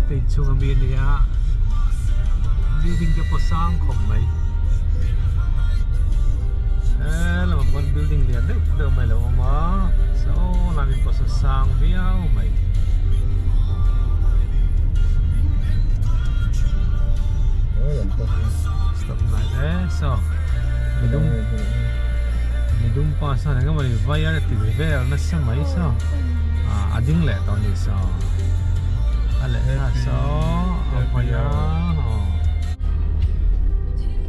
state chung ami niya building ke po sang khom mai là một con building liền đấy được mày là mà so làm mình có sự sang viao mày stop lại đấy so mình đúng pa sao này cái mà vay ra thì về nó sẽ mấy sao ading lệ tao như sao lệ sao apa ya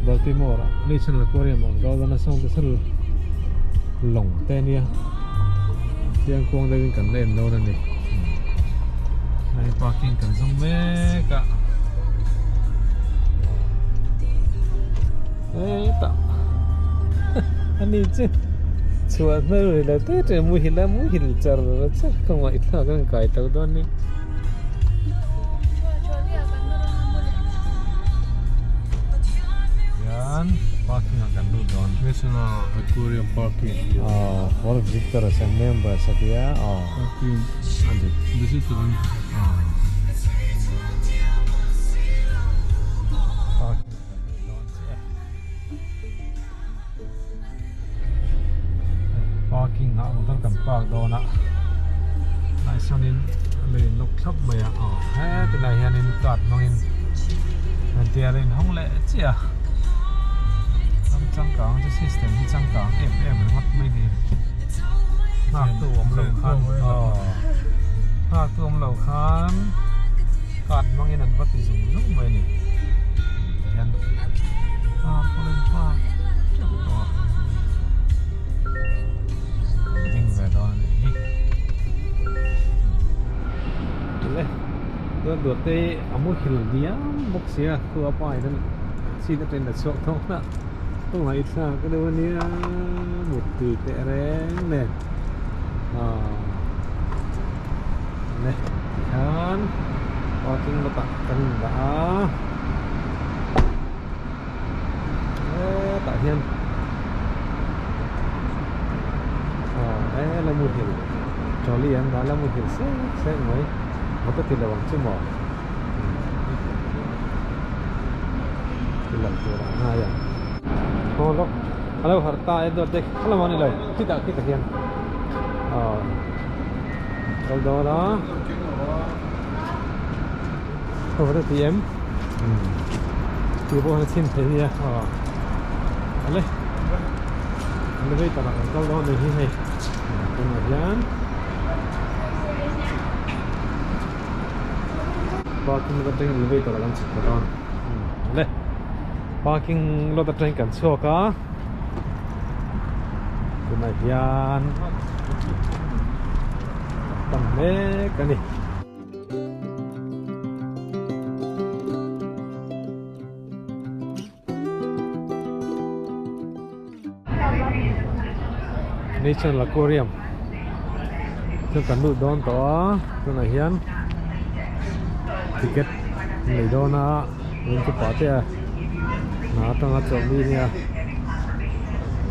Baltimore National Aquarium on go na song the sel long ten ya tiang kuang đây cần lên đâu nè này parking cần zoom me cả ấy ta anh đi chứ chuột nó rồi là thế trời mùi hình chả rồi chắc không phải thao cái cài tàu đó đi parking akan doon. National Aquarium Parking. All visitors and members at the Parking. Visitor. parking parking nga mo tan kan park do na. Nai sanin le lok thap mai he ti nai hianin kat mangin. Tiarin hong le chia. Trăng cảng cho system thì trăng cảng em mất mấy đi hạt tụ ông lầu khan hạt tụ ông lầu khan cạn mang cái này bắt thì dùng giúp mấy nè hiện có lên pha nhìn về đó này đấy tôi đuổi tới ống khil dia bốc xia khua pai đó xin trên là sốt thôi đó không phải sao cái đâu này một từ tệ rén nè này kan parking letakkan dah tak hian là một hill cho liền đó là một hill sẽ mới một cái là bằng chữ mỏ cái lầnตัวhai à Halo, halo harta itu dek. Halo mana lagi? Kita kian. Kalau dah, oh ada TM. Ibu orang sin thế ya. Halo, halo vậy ta nak kalau dah ni hai. Kemudian, parking kita tengah lebih tu dalam sekolah. Halo. Parking lot train kan so ka kemudian tambah kan ni National Aquarium tu kan du don to kemudian tiket ni dona untuk party nó tăng ở chỗ đi nha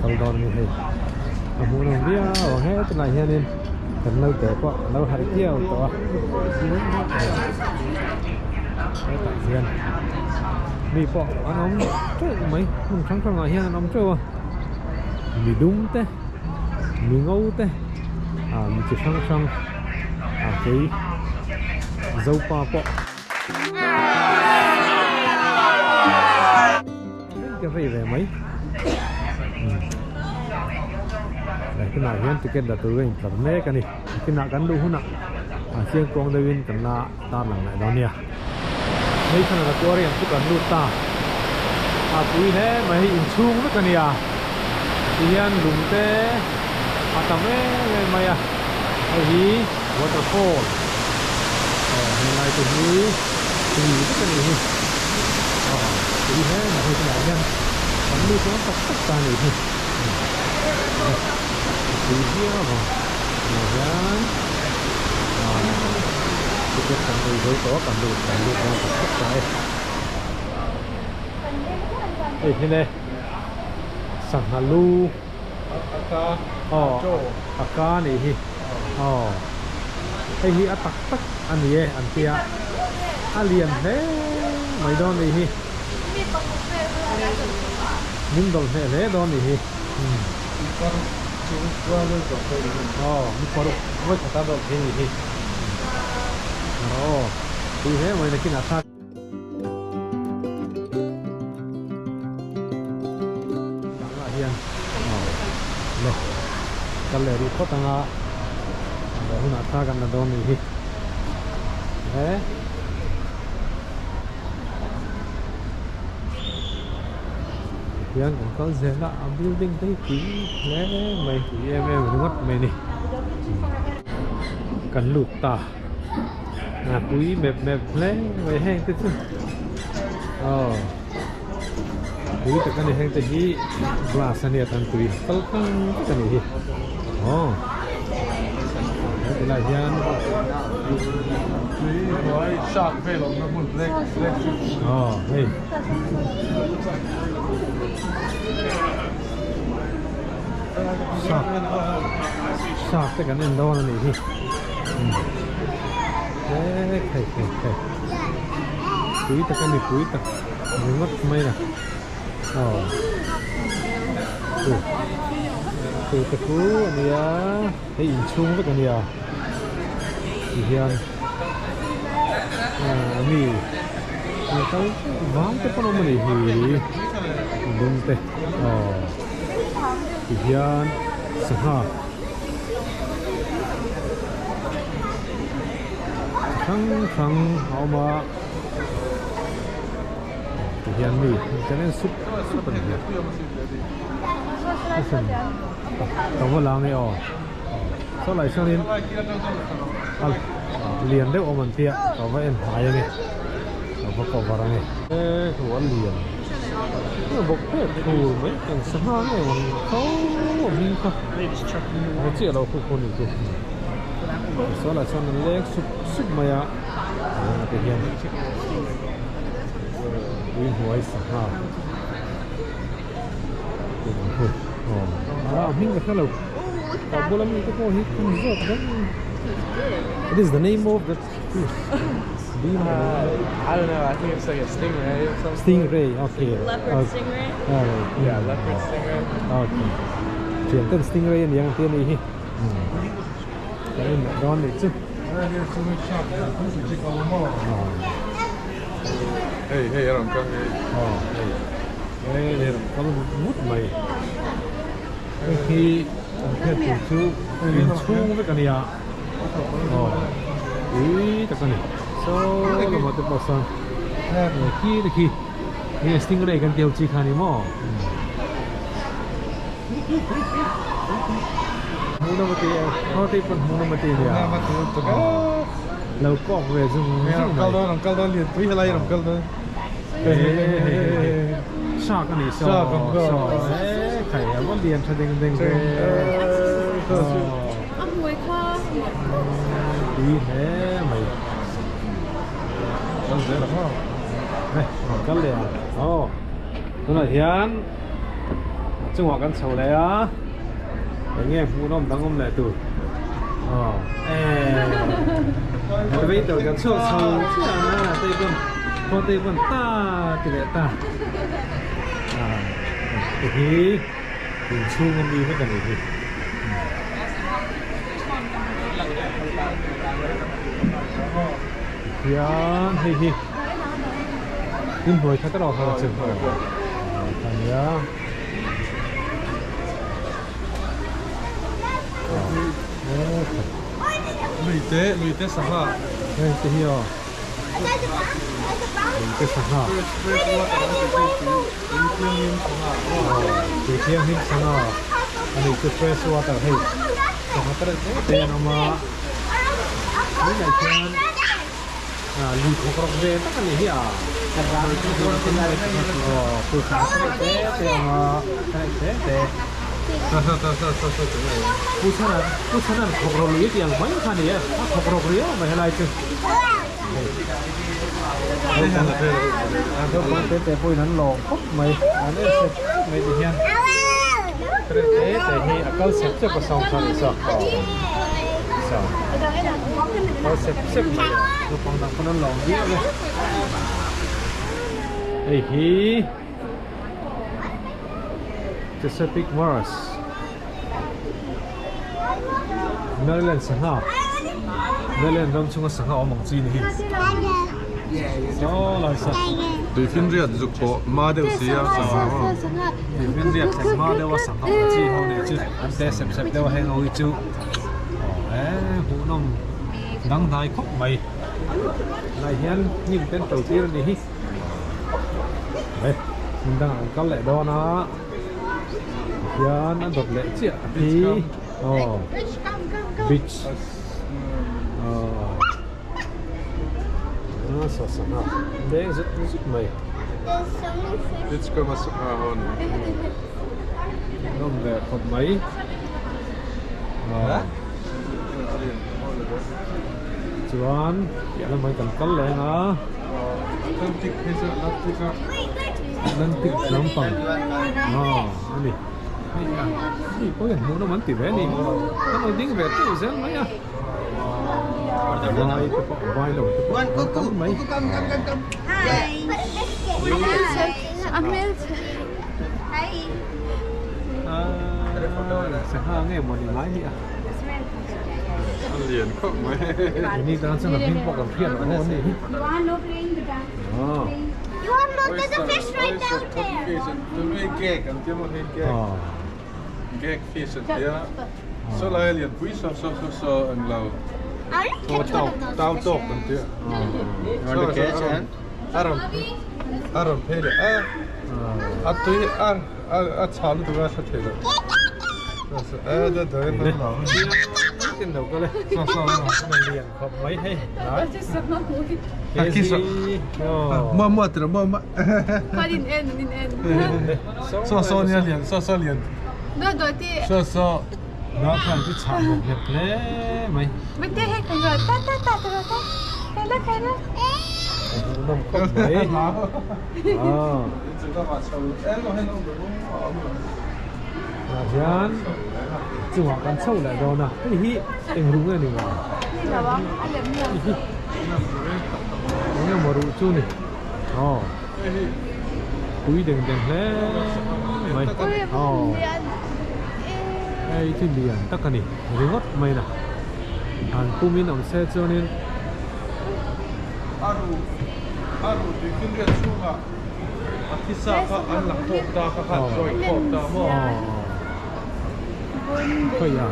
cầu đòn như thế muốn làm bia hoặc hết cái này nên cần lâu tới quá lâu hãy tiêu to cái tại riêng mì bọ ăn ống chơi mấy không sáng trong ngày hen ông chơi à mì đúng thế mì ngâu thế mì chỉ sang cái dâu pa bọ cái về mấy cái nào hiện ticket là từ bên cầm nè cái này cái nào gắn đủ không nè riêng con đây bên cầm là ta làm lại đó nè mấy thằng là tôi riêng cũng cần đủ ta tuy thế mà hình chung rất là nè thì hiện đúng thế tầm ấy mày gì waterfall hiện nay từ rất là nhiều thì thế mà hơi cái nhân bắn đi nó tất cả này thì kia mà dán cái cần đủ với có cần đủ con tất cả đây thế này sẵn hà lu aka này hi cái hi tắc anh gì anh kia liền thế mấy đòn thì hi nhưng đòn thế đòn thì hi mình có được với cả đòn thế thì hi thì thế mới là cái nào khác hiền này cái này đi có tăng à rồi hôm nào ta cần là đòn thì thế hiền cũng có gì là building thấy kỹ lẽ mày thì em đúng không mày đi cần lụt ta quý mẹp lẽ mày hay thế chứ quý tất cả này hay thế gì glass này tan quý tao không cái này cái là hiền shark về lòng nó muốn lệch hey shark tất cả nên đâu này thì thầy quý tất cả này quý tất mình mất mấy nè từ từ cú này thấy in chung với cái này thì hiền mì tao vắng cái con mình thì đúng thế thì hiền sah khăng họ mà thì hiền mì cho nên súp bẩn hiền tao có làm này sau lại sang đến liền đấy ôm mình tiệt có vậy phải này có cổ vào này thủ ăn liền nó bốc hết thủ mấy cái sáng này còn không mình không nó chỉ là không còn gì sau lại sang đến lấy súp mày à cái hiền uy hoài sáng mình cái hello boleh minta kau hitam zat kan? What is the name of that fish? I don't know. I think it's like a stingray or something. Stingray, okay. Leopard stingray? Yeah, leopard stingray. Okay. Chuyển tên stingray là những tên này. Cái này đón để chứ. Hey, I don't come here. Đây là có một mút mày. Khi cái chú liên chung với cái này à? Ý tất cả này. So là một cái bảo sang. Khi cái stingray kan tiêu chi khani mo. Muna mati, có thể phần muna mati ya. Lâu cọ về dùng Rongkal đó liền quý hay rongkal đó. Shark cái này shark khải vẫn liền cho đinh về mùi kho đi thế mày Đâu dễ lắm không? này cắt liền tôi là Hiền trung học căn sầu này á anh em muốn ông đăng ông lại từ bây giờ cái sầu chứ là tây quân con tây quân ta thì lại ta thì mình chung không đi với cả này thì hi tim hồi thay cái đầu hơi chừng thằng nhá Lùi tế sáng hả? đây cái hiểu cái sáng hả cái thiên hình sáng hả anh ấy cái fresh water hay còn cái đấy tiền mà cái này tiền lùi không có về tất cả này hiểu cái này tôi sáng cái tiền mà cái này 부산은 거꾸로 이게 그냥 많이 가네요. 거꾸로 그래요? 뭐 해라 했지. 때 보이는 로 mày anh ấy mày thì hiền. Thế thì hi ở câu xếp cho có xong sao được sao? sao có xếp nó còn đang còn lỏng đi rồi hey hi Chesapeake Morris Maryland sang hao Maryland đông chung có sang hao mong chi này đó là sao Tùy phiên riêng dục bộ mà đều xí à sao tùy phiên riêng sang hao đều là sang hao chi hao này chứ anh té sẹp đều hay ngồi chứ hú nông đăng đài khóc mày lại hiện những tên đầu tiên đi đây mình đang ăn cá lệ đó nó hiện ăn đột lệ chị thì beach nó sao sao nào đấy rất mày It's gonna be hôn nông về khóc mấy chuan ya là mấy cần cắn lệ hả lên tích nóng bằng này đi có hiện muốn nó bắn tỉ vé này nó nói tiếng về tự dễ mấy à vai cái vai đầu cái cắm mấy sẽ ha nghe một điều nói gì à Ăn liền khóc mấy ini kan sana pin pok kan pian oh ni You want to look at the fish right down there? Tôi mới ghét ăn tiếng một hình ghét fish ăn tiếng số lại liền quý so ăn lâu I want to catch one of those. tao tóc ăn tiếng Want to catch it? Aram phê đấy tôi chảo được ra thế rồi đó đấy nó nào trên đầu cơ lên so mình liền khóc mấy hay đó cái gì mua từ mua in end. so nha liền so liền Đó rồi thì so nó phải cứ chạm một nhập lẽ mày mình thấy hết rồi ta cái đó nông khóc mấy Ayan, cuma kan sau lại đó nè, cái gì em đúng rồi nè mà, Đi là bóng anh làm nhiều nó mà rượu chu nè, cúi đừng thế, mày, đây trên biển tất cả nè, rượu ngót mày nè, anh cũng mình ông xe cho nên, aru thì kinh nghiệm chung à, khi sao các anh làm hộp ta các hạt rồi hộp ta mà phải à,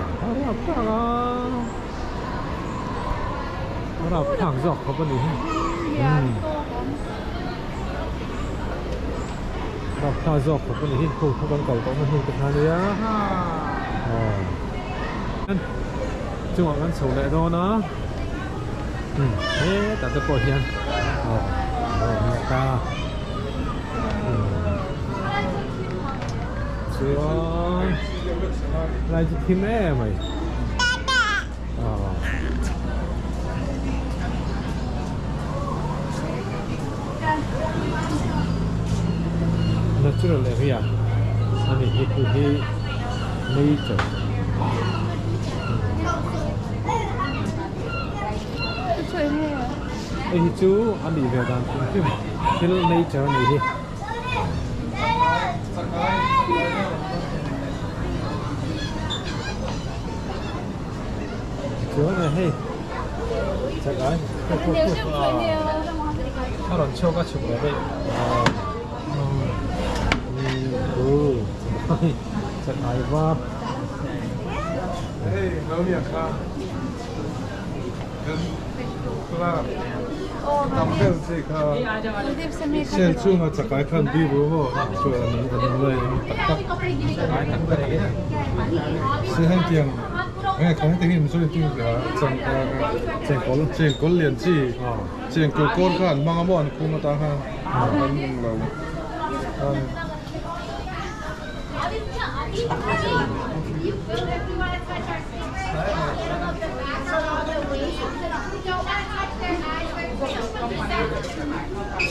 nó phẳng dọc có vấn đề nó phẳng dọc có vấn đề không con cầu có một hình thực hành đấy á chung là ăn sầu lại đó nó thế ta bỏ hiền nhà ta chưa lại chỉ thêm em mày natural area ani itu di nature Chơi thế à? Ê chú anh đi về đàn phim cái nature này đi chú này hey chắc ấy sao còn cho các chụp ở đây chắc ấy vào hey nấu miệng sao làm theo gì cả xem chung là chắc cái phần đi bố hộ cho mình cần lời tắt sẽ hành tiền nghe không tiếng mình nói tiếng cả chẳng có liền chi chẳng có con khăn mang món cũng mà ta ha ăn lâu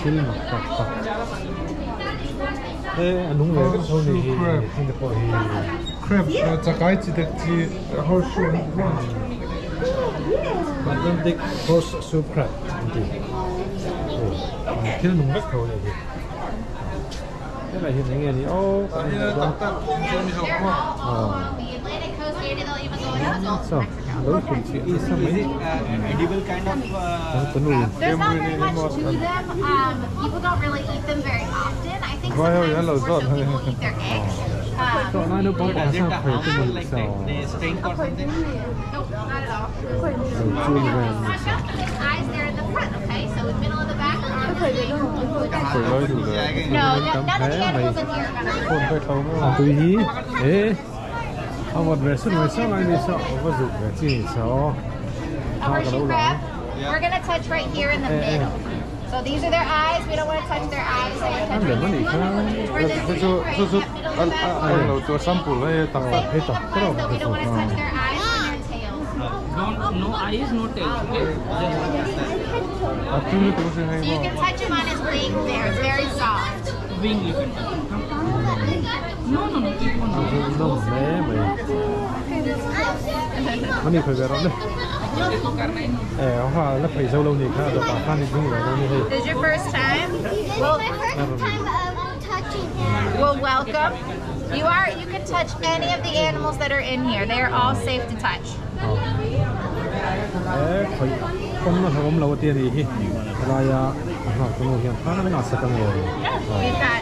chill mà cọc ê anh đúng rồi cái show này thì được rồi crab chắc cái chỉ được chỉ hồi xuân Authentic horse soup crab. Cái nó nung rất thôi này. Cái này hiện nghe thì ô. So, those things you eat some Edible kind of. There's not very much to them. People don't really eat them very often. I think Why are sometimes yellow more so zone? people eat their eggs. Còn nói nó có Does it sao phải harm cái you, mình like sao they stink or something? Nope, not at all. chun vàng Eyes there in the front, okay? So in the middle of the back. No, none of the animals in here are gonna. คนไปเขาไม่ว่า tùy ý ê ông một về sân về sau anh đi sợ có dụng về chỉ sợ A horseshoe crab. We're gonna touch right here in the middle. So these are their eyes. We don't want to touch their eyes. So we're anh để nó đi khá Where this 그래서 right in that middle of the back. เราตัวซัมปูให้ตัก hết rồi Eyes, though, we don't want to touch their eyes and their tails. No eyes, no tail. Okay. 아침에 그것을 So you 해봐 can touch him on his wing there. It's very soft. Wing you can. No. Keep on. nó bé mày nó đi phải về đó đấy hoa nó phải sâu lâu nhỉ khá là bà phan đi chung rồi nó như thế This is your first time? Well, My first time touching him. Well, welcome. You can touch any of the animals that are in here. They are all safe to touch. phải không nó không lâu tiền gì là họ cũng hiện khá là sẽ tăng rồi We've got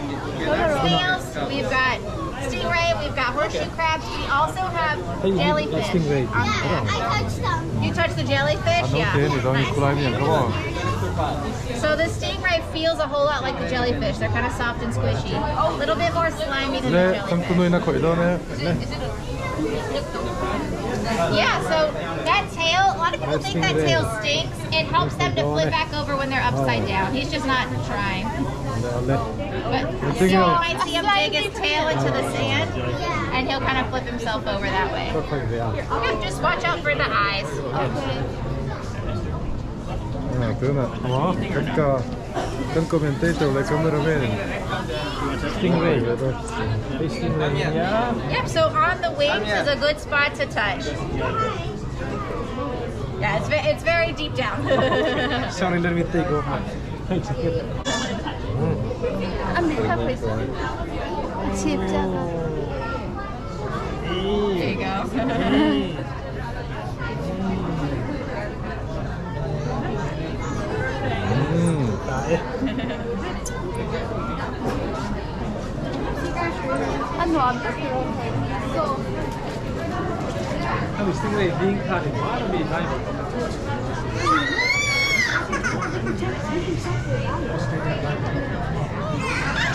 snails, we've got stingray, we've got horseshoe crabs. We also have jellyfish. stingray. I touched them. You touch the jellyfish? 안 Yeah. 오케이 너 이끌어야 그냥 그거 So the stingray feels a whole lot like the jellyfish. They're kind of soft and squishy. A little bit more slimy than the 네 jellyfish. 삼촌이나 거의 너네 Yeah, so that tail, a lot of people think that tail stinks. It helps them to flip back over when they're upside down. He's just not trying. But you might see him dig his tail into the sand, and he'll kind of flip himself over that way. Yeah, just watch out for the eyes. 그러나 그러니까 con commentator like cameraman stingray stingray yeah Yep, so on the wings is a good spot to touch. Yeah, it's very deep down. sorry let me take off There you go. cái stingray điên khá thì quá nó bị thay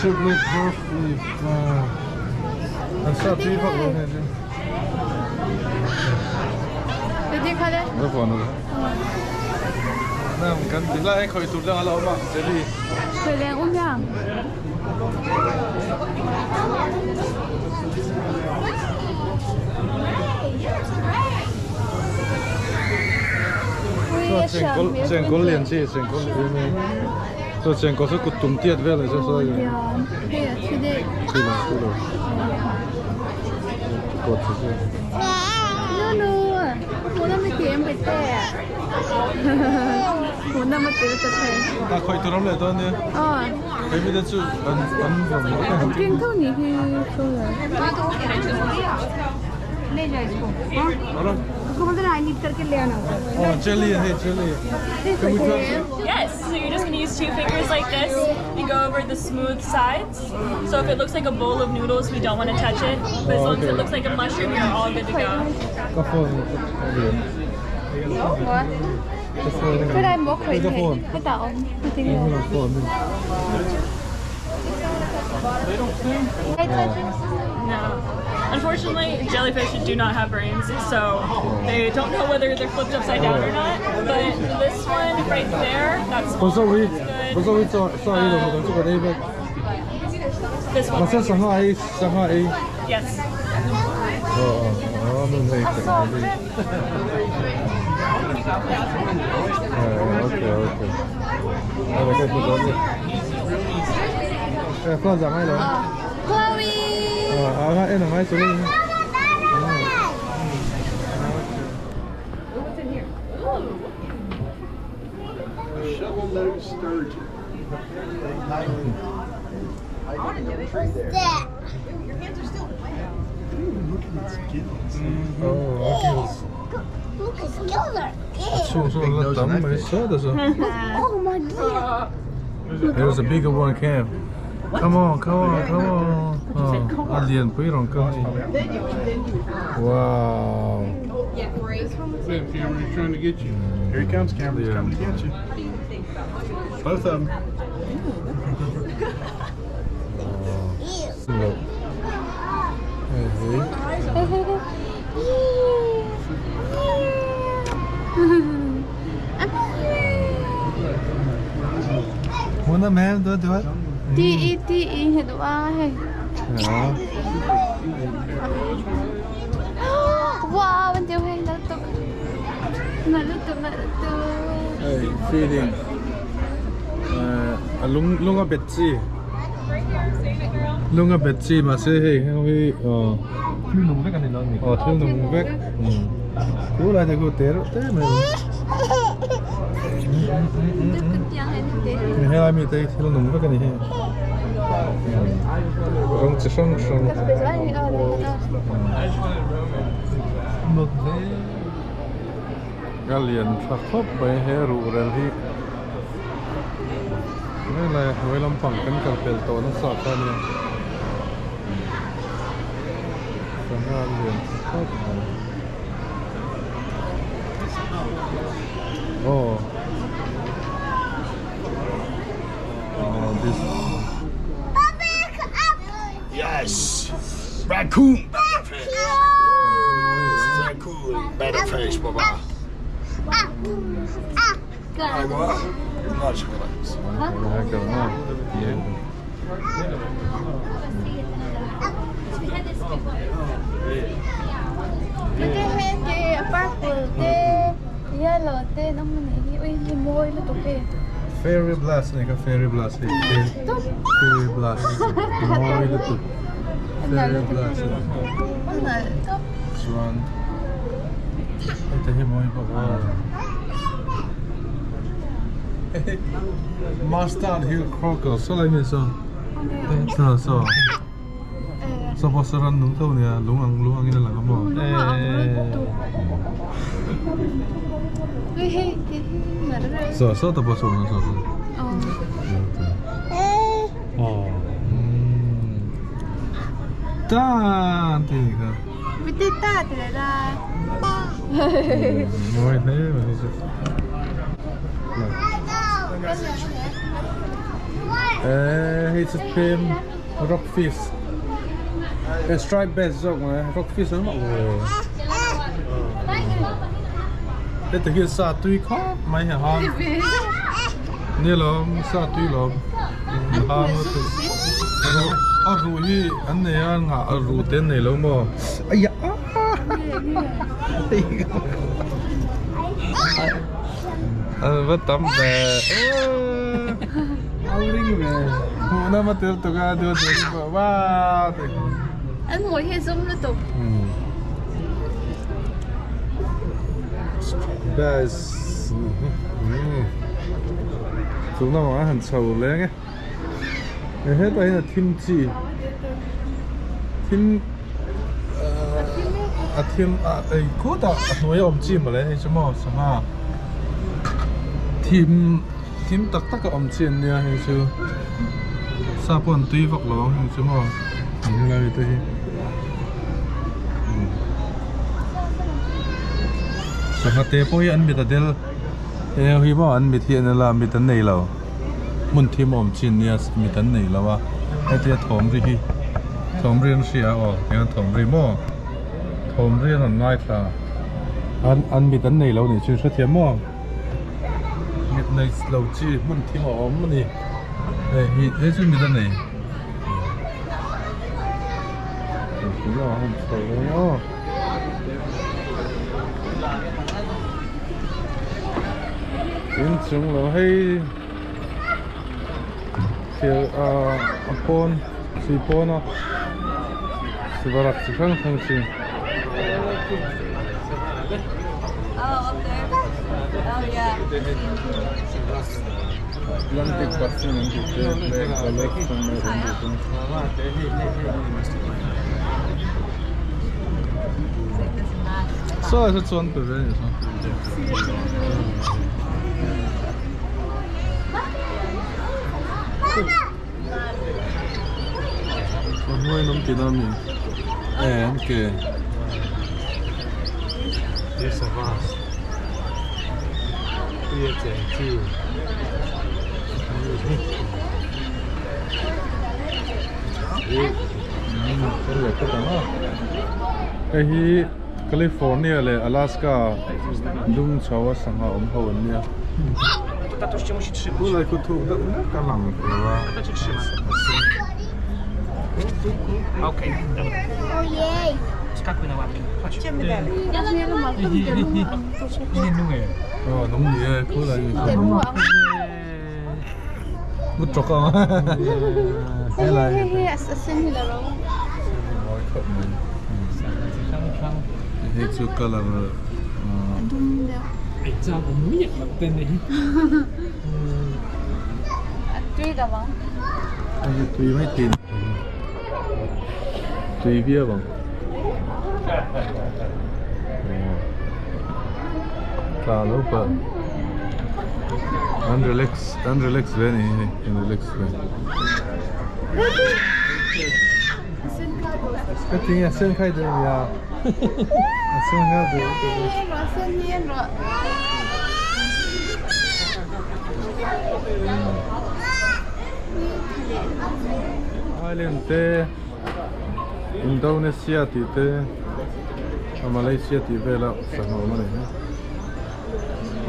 chocolate coffee anh sao đi phát luôn này nó còn nữa nam kan tila ai khoi tu lang alo ma jelly sen kol liền chi sen kol liền này so sen kol so kutum tiat vel so so ya chi la cột so ta khoi tu ram le to ne cái bây giờ chú ăn vào một cái jelly hey jelly can we try Yes, so you're just gonna use 2 fingers like this and go over the smooth sides. So if it looks like a bowl of noodles, we don't want to touch it. But as long as it looks like a mushroom, you're all good to go. có phone cái đây một cái phone cái tạo phone No. Unfortunately, jellyfish do not have brains, so they don't know whether they're flipped upside down or not. But this one right there, that's small. 벌써 우리 Good. 벌써 우리 사이로 뭐 저거 네이버 This one. 맞아 상하이 Yes. 는 해 있다 오케이 이렇게 보자 플라자 많이 나 애는 많이 쓰는 Look, it's killer. Zo'n dam is zo, dat is een. Oh my god. There's a bigger one, Cam. Come on. Oh, alien, put it on, wow. Sam, Cameron's trying to get you. Here he comes, Cameron's coming to get you. Both of them. Look. Wanna man do it? Ti hết quá hay. Yeah. Wow, bên tiêu hay là tục. Nó Hey, feeding. Lunga betchi. Lunga betchi mà sẽ hey, hơi Thiếu nồng với cái này lớn thiếu nồng vét. Cú lại thì cô té mà. Mình hay làm gì đây thiếu nồng với cái này. Rong chỉ xong. Một thế. Cái liền phát khóc về hè rủ rồi thì. Đây là với làm phẳng cái cà phê tổ nó sọt ra nè. Cái liền khóc. Oh. This. Yes! Raccoon! Better fish! Raccoon! Better fish, Baba! Hi, Baba! Not chocolate. cái purple cái yellow cái nó mình nghĩ cái môi nó tụt cái. Fairy blast này, cái fairy blast này. Fairy blast. Môi nó tụt. Fairy blast. Swan. Ito yung môi Baba. Mustard hill crocodile. So lại mình sao? So. So bớt sờn nung thâu nè, lung ang ina lang mo. So tapos so. Ta, tiga. Biết ta thì là Môi thế mà đi chứ. He's a pim rockfish. Striped bass dog mà rockfish nó mọi người. Để từ hiện sa tùy khó mấy hả hòn. Như là sa tùy là hòn từ. Rủ hi anh này ngã rủ tên này luôn mà. Ai ya. Vất tắm về. Linh về. Nó mà tiêu tụi cái đưa tụi ba. anh ngồi hay zoom nó tụt. Guys. Chúng nó mà hẳn sầu lên ấy. Hết đây là thêm gì? Thêm cố ta nói ông chim mà lấy chứ mà sao thêm tất cả ông chim nha hay chứ sao bọn tuy vật lỏng hay chứ mà như là vậy sao hạt tê bôi ăn bị ta del khi mà ăn bị thiện là bị tấn này lâu muốn thêm ông chim nha bị tấn này lâu à hay thì thòng gì thòng riêng xia cái thòng riêng mò thòng riêng là ngay cả ăn bị tấn này lâu này chưa xuất hiện mò này lâu chi muốn thêm ông này đây hết chưa bị tấn này cũng là không sầu nữa đến chúng là hay thì pon si pona si barak si khang khang si Oh, up there. Oh yeah. Atlantic Basin and the Lake collection so it's on the way Muy nóng tiền lắm nhỉ? Em kìa. Yes, of us. Here, thank you. Cái này cái đó. Cái hi California le Alaska dung chawa sanga hậu nia. Tatuś cię musi trzymać. Kulaj kutu ka lang chyba. To cię trzyma. Okej, dobra. Ojej. Skakuj na łapki. Chodź. Idziemy dalej. O, nóng nie, kulaj. Bút trọc không? Hay là Hey, chú color. Cha của mũi nhật lập tên này. Tuy đó bang. Tùy mấy tiền. Tùy bia bằng. Cả lúc bờ. Relax về này, relax về. Cái tiếng là sơn khai được ya. Sơn khai được. Sơn nhiên rồi. Island te, Indonesia ti te, Malaysia ti về là sản phẩm này.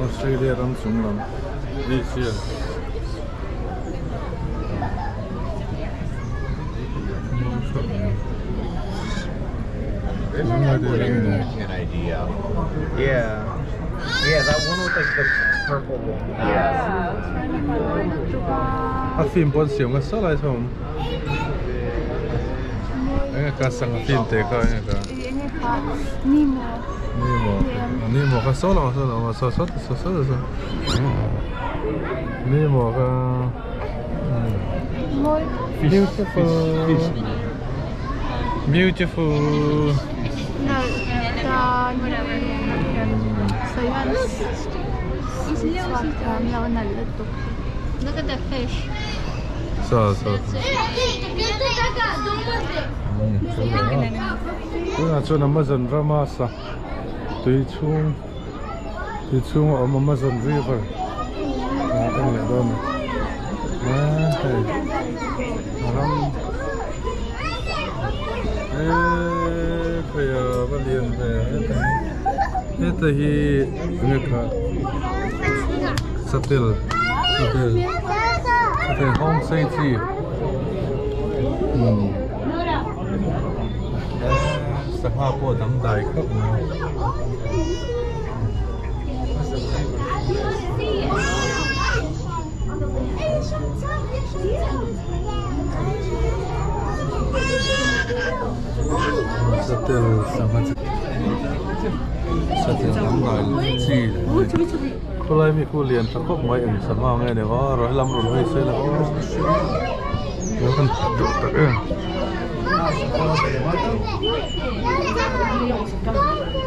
Australia ram sung lam, Asia. An idea. Yeah. Yeah, that one with like the purple one. A phim bốn xíu mà sao lại không? Anh cái sang phim thế cái anh cái. Nemo cái sao là sao. Nemo cái. Beautiful. No, look at the fish. So. Tôi cho nằm Amazon Rama sa. Tùy chung ở Amazon River. Anh lại đâu này. Bây giờ bắt liền về hết thì người cả Satil home safetyสภาพพวกทั้งใดครับSatilทั้งใดที่ก็เลยมีคู่เรียนสักพวกไว้เอ็มสมาไงเดี๋ยวว่าร้อยลำรุ่นให้เสร็จแล้วเดี๋ยวกันจุดตัก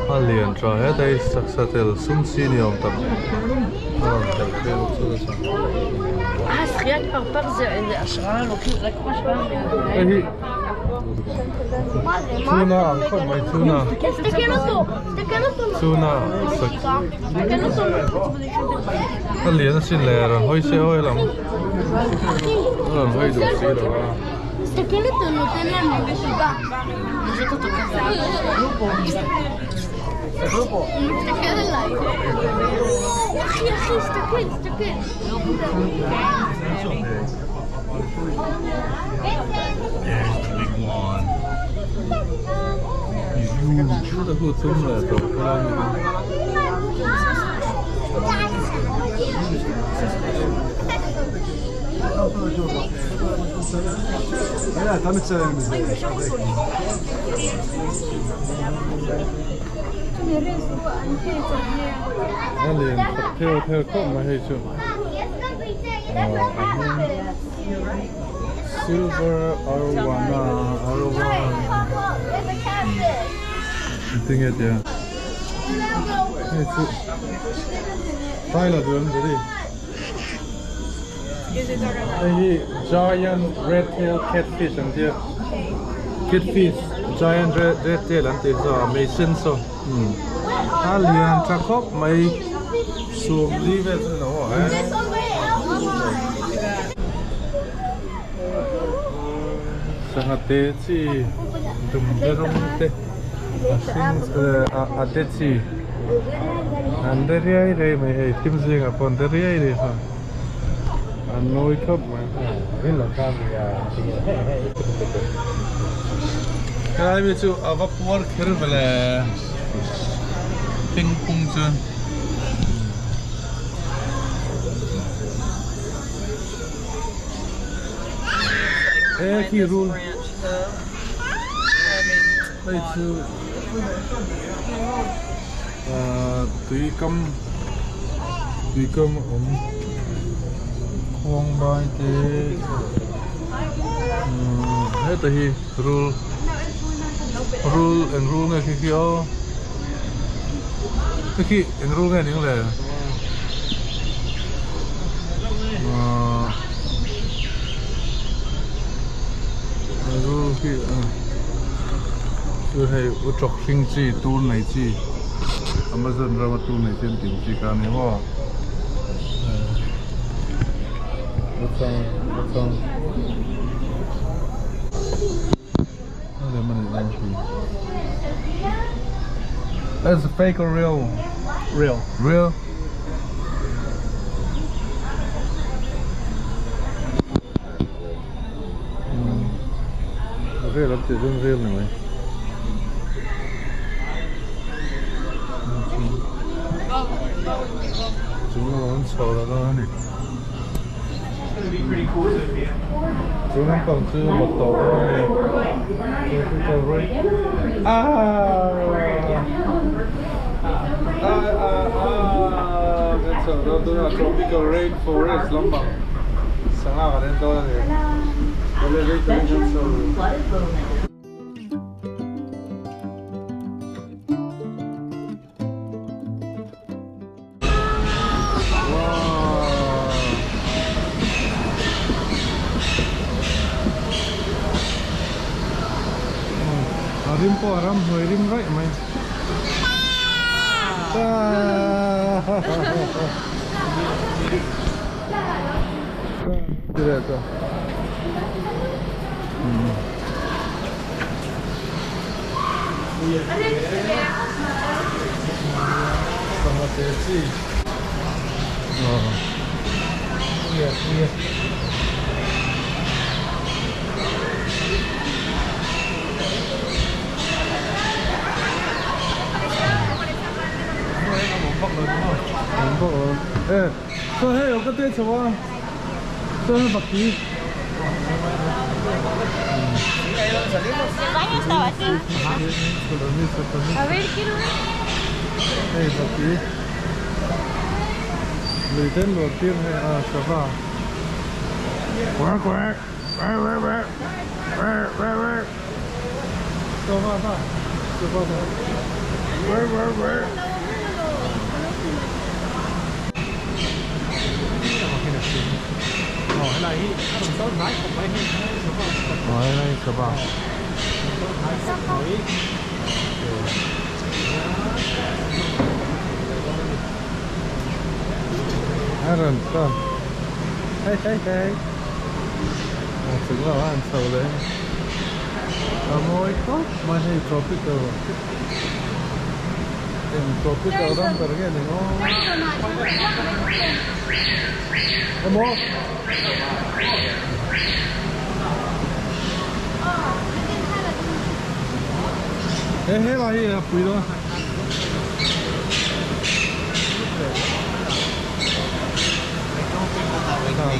ถ้าเรียนจะให้ได้สักสักเท่าสุ่มสี่นิยมตักسخيات بربر أشغال وكذا لك واش إيه تونا أنكر ما تونا تونا اللي أنا سيلر هاي سيهاي لام هاي دوسي لا Staccato non teniamo invece qua. Staccato là. Staccato. There's the big one. He's huge. The whole thing there, Ja, damit zijn we Alien, theo không mà hay chưa? Silver arowana. There's a catfish. Ting it ya. Try là được rồi. Đây giant red tail catfish anh chị. Catfish giant red tail anh chị sao mấy sinh so. Liền chắc khóc mấy sùm đi về rồi nó hả? Sangat teh sih, dumberong teh, ada sih. Andari air mai tim sih ngapon dari air ha. Anoi kap mai. Ini lengkap ya. Kalau itu apa puar kira bela pingpong tu. Ki rule. Itu tùy cam khoang bài thế hết thì rule and rule này khi and rule này những là rule khi rồi hay u chọc sinh chi tu này chi Amazon ra tu này trên tìm chi cả này ho Betul. Ada mana lagi? That's fake or real? Real. Real. Real lắm thì dùng real này. Chúng nó vẫn sầu là đó này. Chúng nó còn chưa một tổ này. That's a đó là tropical rainforest lắm mà. Sáng nào đến đó thì có lẽ đây cũng rất sâu. Rim po aram hoi rim right mai. Tidak tu. Sama tesi. Oh. Iya. So hey, có tên sao? So hey, bạc ký. A ver, quiero ver. Hey, bạc ký. Người tên đầu tiên hay sao vậy? Quá. Sao vậy? Cái này đồng số thái không phải cái này sao vậy? Aaron, sao? Hey. Chứng là ăn sầu đấy. Môi tốt mà hay tropical. Tropical lắm rồi cái này nó. Em mua. Ê, hết là gì quý đó.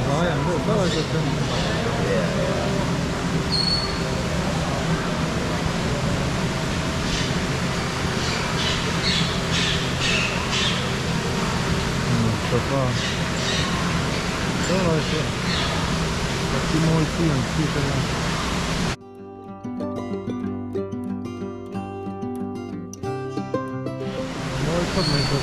Nói ăn được rất là cực. Super. Đó là chứ cái môi chi làm chi cho nó môi không này rồi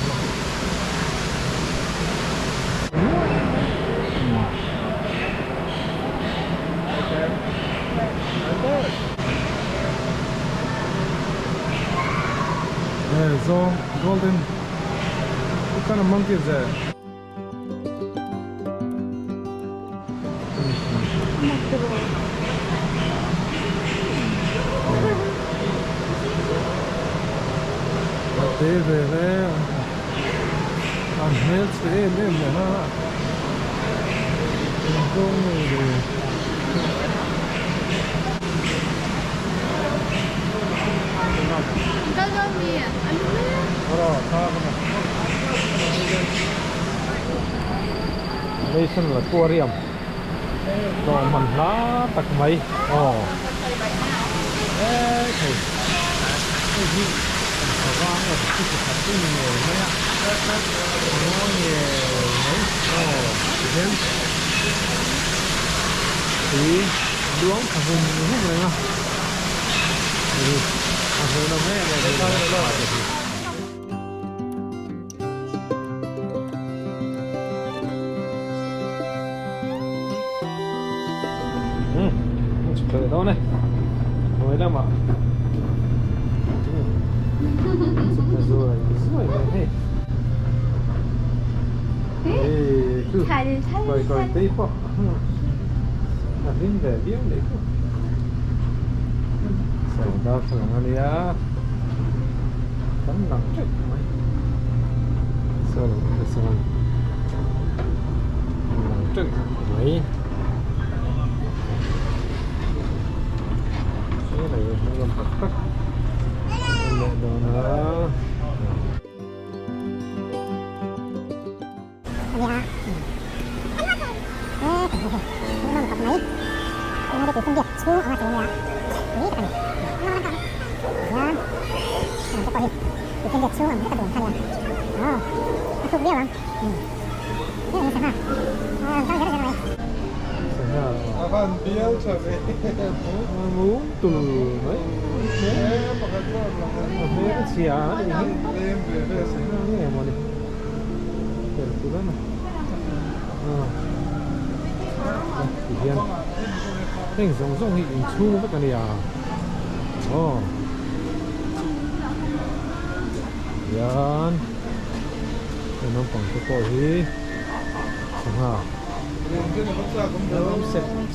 yeah, so golden. What kind of monkey is that? Thế về đấy ăn hết sẽ lên để nó không rồi đây là aquarium đồ mình lá tặc mấy thầy vang ở cái thật cái nhiều đấy ạ nó nhiều đấy thế thì đúng thằng hùng hùng này mà thằng hùng nó mẹ này trời đó này mới lắm ạ rồi này cứ coi tí po là đến về biếng đấy sao đâu sao anh á tấm nặng chết mày sao nặng chết mày cái này không làm thật tất đồ nữa muốn từ mấy cái xìa đấy nghe mà đi từ đó này hiền hình giống hình chu với cái này à yan nó còn cái cổ gì hả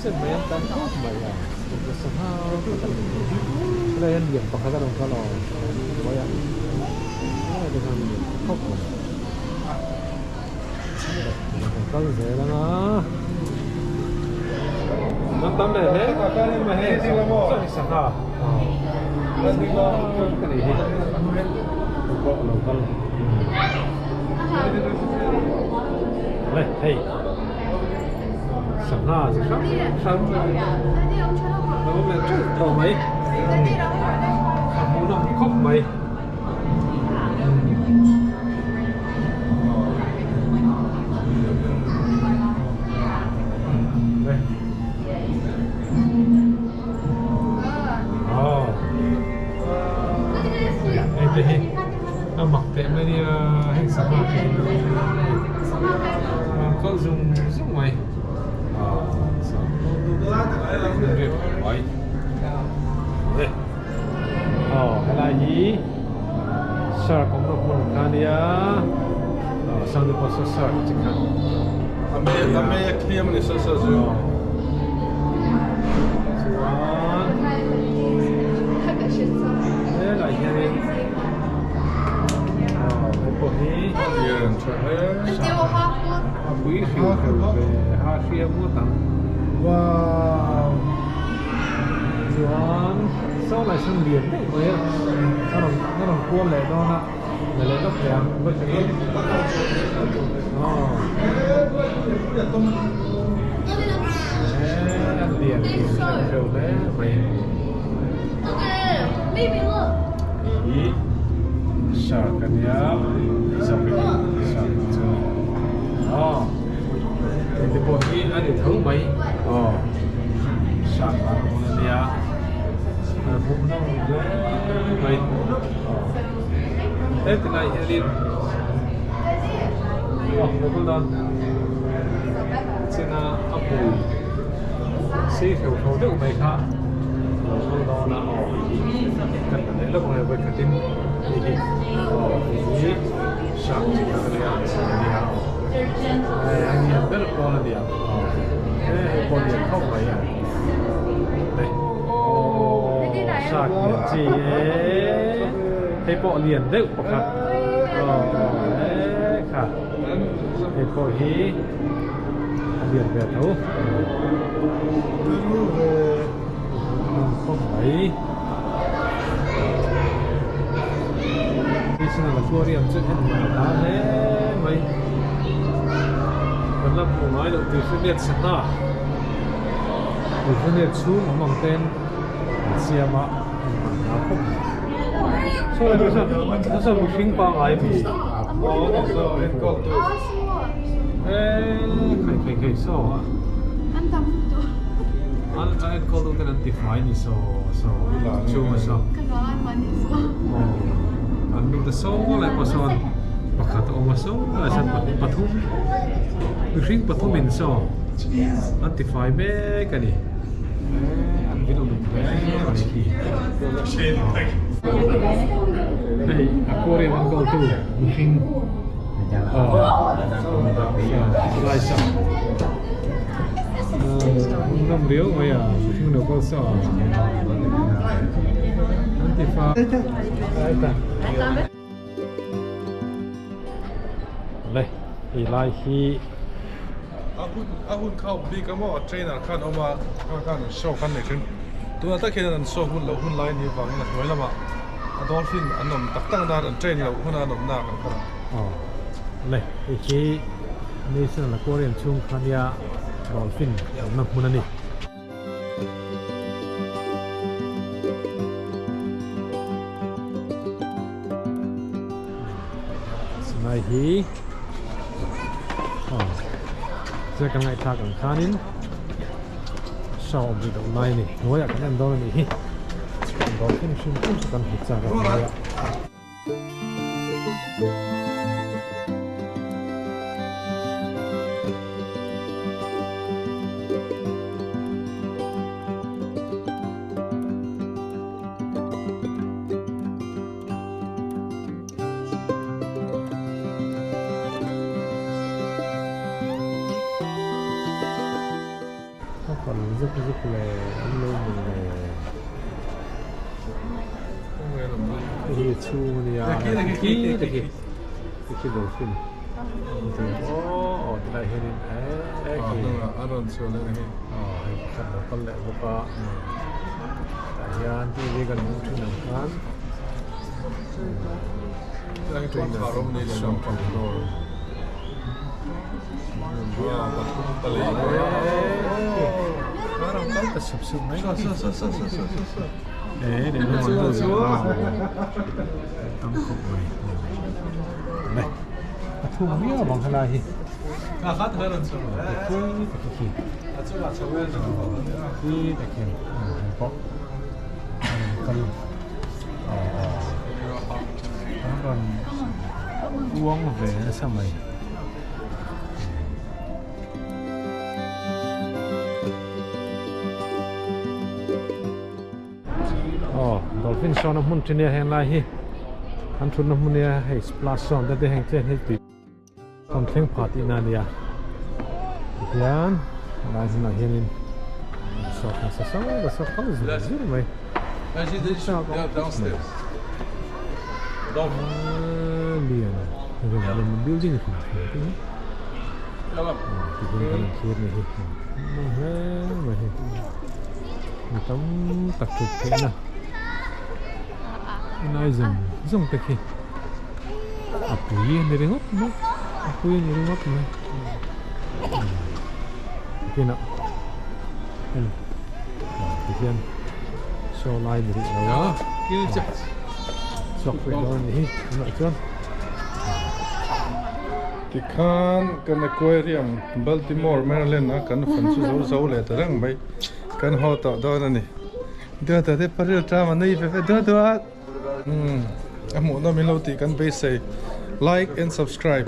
sẽ mấy anh tan thuốc mày à đây anh điểm bậc cái đồng cá lò vậy ạ đây là điểm thuốc có gì thế đó nó tắm này hết mà hết sao đi sang hả cái này hết có đồng cá đây hey sẵn hả gì khác sẵn nó có mẹ chút tàu mấy muốn nó khóc mấy đây em đây nó mặc tiệm mấy đi hình sẵn hả có dùng mày hay là gì sợ cũng được một cái đi à sang được bao nhiêu sợ chỉ cần làm mấy cái này sợ sợ rồi thế là gì cái bộ này quý khiêu về hai phía mua tặng wow rồi sau này sang biển đấy mới nó làm cua lệ đó nè lệ nó kèm với cái ăn tiền rồi đấy mày ý sợ cái nhá sợ cái sợ thì bộ ý anh Vậy thế thì này Helin nó cũng đón xin ấp bùi xí khẩu khẩu đức của mày khác không đó là cần phải lấy lúc này với cái tim đi đi sạc chỉ là cái này đi học anh em rất là to là điểm thế còn điểm không phải à đây sạc điểm gì thế bộ liền đấy của cácค่ะthế bộ hí liền về thấu không phải đi xem là aquarium trước hết mà đá thế mấy vẫn là một nói được từ phương điện sẵn à từ phương điện xuống nó bằng tên xe mà không so là nó sao một sinh bao ai bị so lên câu tôi cái so à anh câu tôi cái anh define so chú mà so anh biết so lại có so bakal ông so là sao pathum sinh pathum mình so anh define bé cái này anh biết ông được bé đây aquarium anh câu tôi sinh lại sao năm riếu mày à không được câu sợ antifa đây thì lại khi hun khâu bị cái mỏ trainer khăn ông mà khăn show khăn này trên tụi nó tất khi là show hun lâu hun lại như vậy là nói là mà dolphin anh nằm tắc tăng ra anh train lâu hun anh nằm nạc cái này thì khiนี่ซึ่งเราก็เรียนช่วงคันยาดอลฟินนักมุนันนี่สมัยที่จะกันไงทากันขานินชอบดีดอกไม้นี่หัวอยากกันดอลนี่ดอลฟินชิมพุ่งกันหิจากันเลยcòn rất là luôn mình đi chu đi à kí đầu phim oh đây hình ấy anh còn chưa lên này chắc là con lẹ của bà tại anh đi về gần những chuyện làm đang trốn khảo rộng này là trong phòng rồi Parang kau tersebut mấy con để nó xuống tâm khổ này thu biết bằng cái này khát hơn rồi cái gì cái có con còn uống về sao mày dolphin show nó muốn trên này hàng lại hi anh chun nó muốn này hay splash on để hàng trên hết tụi còn thêm party nè nha yan lại xin nói hiền so là so không gì mày downstairs liền rồi là mình building thì cái này hi mày mình tóm tập trung thế nào nói dùng cái gì apuy ini rengok no apuy ini rengok no cái nào cái show live dari awal sok video ini nak cuan cái kan aquarium Baltimore Maryland kan fan su zo le tarang bai kan ho ta da na ni Đưa tới thế phải ra mà này phải đưa em muốn nó mình lâu thì cần base say like and subscribe